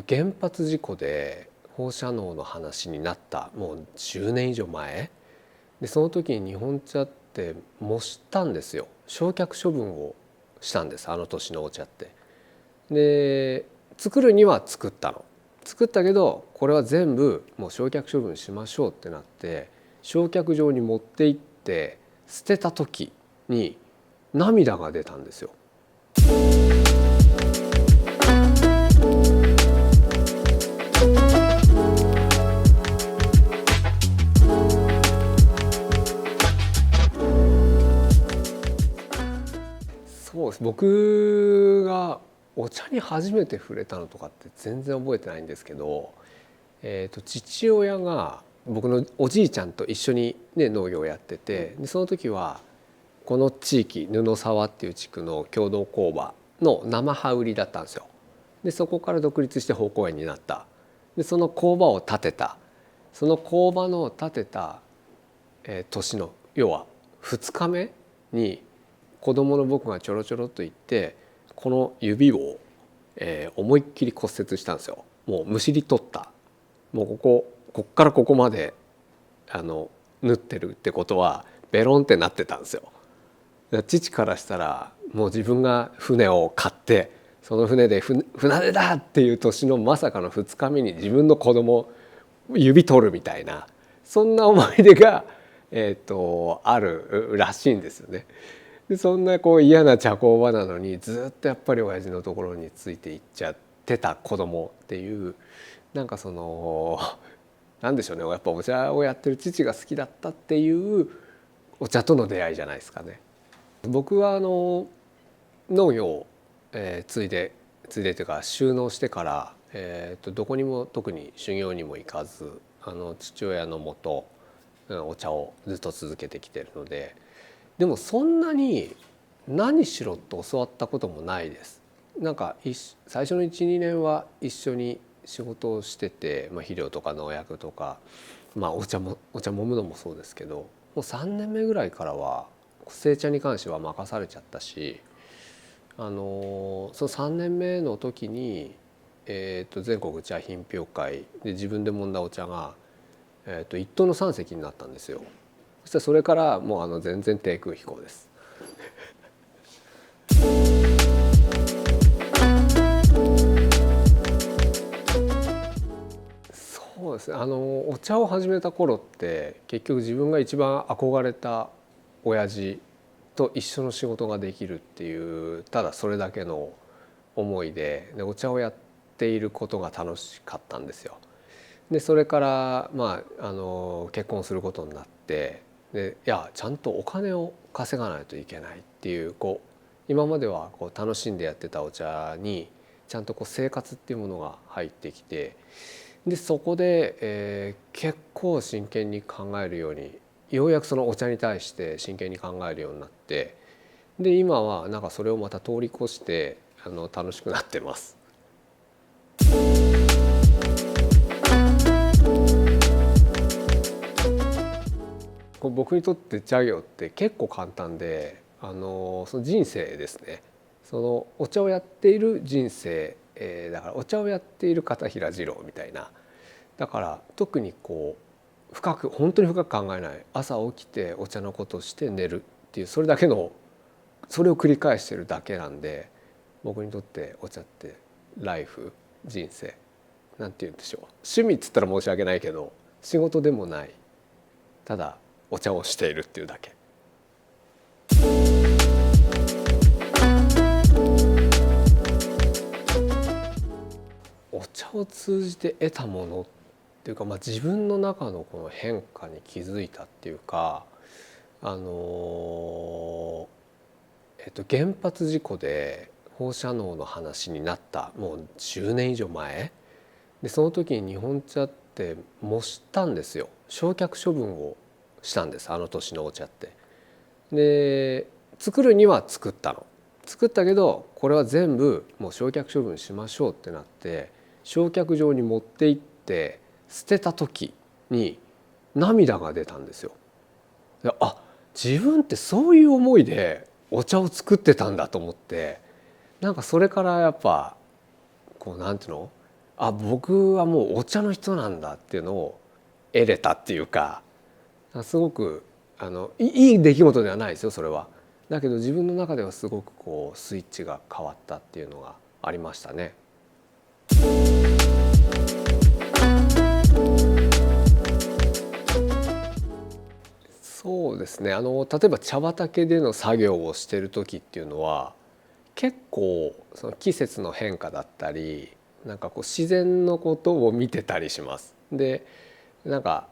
原発事故で放射能の話になったもう10年以上前で、その時に日本茶って模したんですよ。焼却処分をしたんです、あの年のお茶って。で作るには作ったけど、これは全部もう焼却処分しましょうってなって、焼却場に持って行って捨てた時に涙が出たんですよ。そうです。僕がお茶に初めて触れたのとかって全然覚えてないんですけど、父親が僕のおじいちゃんと一緒に、ね、農業をやってて、でその時はこの地域布沢っていう地区の共同工場の生葉売りだったんですよ。でそこから独立して芳香園になった。でその工場を建てた、その工場の建てた、年の要は2日目に子供の僕がちょろちょろっと行って、この指を、思いっきり骨折したんですよ。もうむしり取った。もうこっからここまで縫ってるってことはベロンってなってたんですよ。父からしたらもう自分が船を買って、その船で船出だっていう年のまさかの2日目に自分の子供指取るみたいな、そんな思い出が、あるらしいんですよね。でそんな嫌な社交場なのにずっとやっぱり親父のところについていっちゃってた子供っていう、なんかなんでしょうね、やっぱお茶をやってる父が好きだったっていうお茶との出会いじゃないですかね。僕は農業を、継いでというか就農してから、どこにも特に修行にも行かず、父親のもとお茶をずっと続けてきてるので、でもそんなに何しろと教わったこともないです。なんか最初の 1,2 年は一緒に仕事をしてて、肥料とか農薬とか、お茶揉むのもそうですけど、もう3年目ぐらいからは製茶に関しては任されちゃったし、その3年目の時に、全国茶品評会で自分で揉んだお茶が、一等の三席になったんですよ。そしたらそれからもう全然低空飛行です。そうですね、お茶を始めた頃って結局自分が一番憧れた親父と一緒の仕事ができるっていう、ただそれだけの思いでお茶をやっていることが楽しかったんですよ。でそれから、結婚することになって、でいやちゃんとお金を稼がないといけないっていう、今までは楽しんでやってたお茶にちゃんと生活っていうものが入ってきて、でそこで、結構真剣に考えるように、ようやくそのお茶に対して真剣に考えるようになって、で今はなんかそれをまた通り越して楽しくなってます。僕にとって茶業って結構簡単で、その人生ですね。そのお茶をやっている人生、だからお茶をやっている片平次郎みたいな。だから特に本当に深く考えない、朝起きてお茶のことをして寝るっていう、それだけの、それを繰り返してるだけなんで、僕にとってお茶ってライフ、人生、なんて言うんでしょう、趣味っつったら申し訳ないけど仕事でもない、ただお茶をしているっていうだけ。お茶を通じて得たものっていうか、自分の中のこの変化に気づいたっていうか、原発事故で放射能の話になったもう10年以上前で、その時に日本茶って模したんですよ。焼却処分をしたんです、あの年のお茶って。で作るには作ったけど、これは全部もう焼却処分しましょうってなって、焼却場に持って行って捨てた時に涙が出たんですよ。で自分ってそういう思いでお茶を作ってたんだと思って、なんかそれからやっぱなんていうの、あ、僕はもうお茶の人なんだっていうのを得れたっていうか、すごくいい出来事ではないですよそれは。だけど自分の中ではすごくこうスイッチが変わったっていうのがありましたね。そうですね、例えば茶畑での作業をしてる時っていうのは結構その季節の変化だったりなんかこう自然のことを見てたりします。でなんか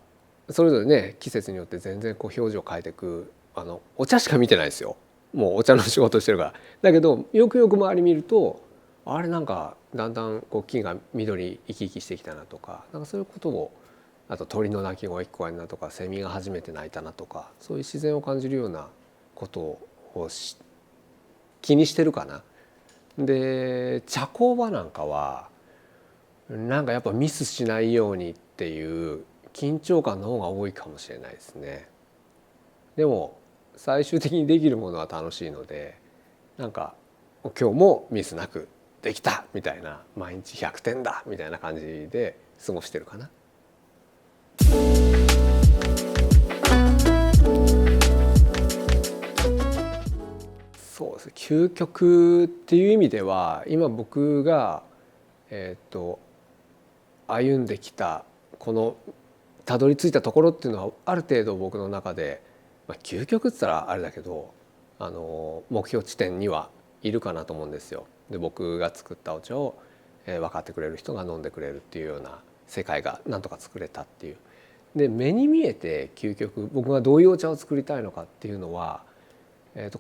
それぞれね季節によって全然こう表情を変えていく、お茶しか見てないですよ。もうお茶の仕事してるから。だけどよくよく周り見るとあれなんかだんだんこう木が緑生き生きしてきたなとか、なんかそういうことを、あと鳥の鳴き声聞こえるなとかセミが初めて鳴いたなとか、そういう自然を感じるようなことを気にしてるかな。で茶工場なんかはなんかやっぱミスしないようにっていう緊張感の方が多いかもしれないですね。でも最終的にできるものは楽しいので、なんか今日もミスなくできたみたいな、毎日100点だみたいな感じで過ごしてるかな。そうですね、究極っていう意味では今僕が歩んできたこのたどり着いたところっていうのはある程度僕の中で、究極って言ったらあれだけど目標地点にはいるかなと思うんですよ。で僕が作ったお茶を分かってくれる人が飲んでくれるっていうような世界がなんとか作れたっていう。で目に見えて究極僕がどういうお茶を作りたいのかっていうのは、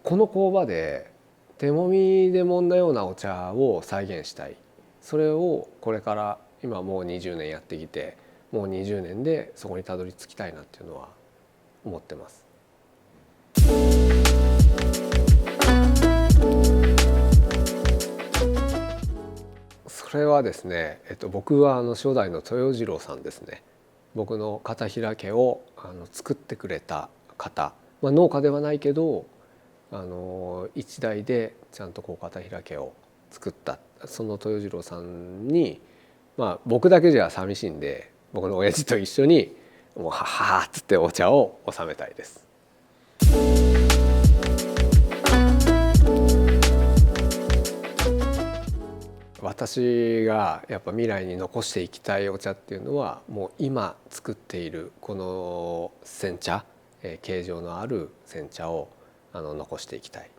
この工場で手もみで揉んだようなお茶を再現したい。それをこれから今もう20年やってきて、もう20年でそこにたどり着きたいなっていうのは思ってます。それはですね、僕は初代の豊次郎さんですね。僕の片平家を作ってくれた方、農家ではないけど一代でちゃんとこう片平家を作ったその豊次郎さんに、僕だけじゃ寂しいんで僕の親父と一緒にもうははーっつってお茶を収めたいです。私がやっぱ未来に残していきたいお茶っていうのはもう今作っているこの煎茶、形状のある煎茶を残していきたい。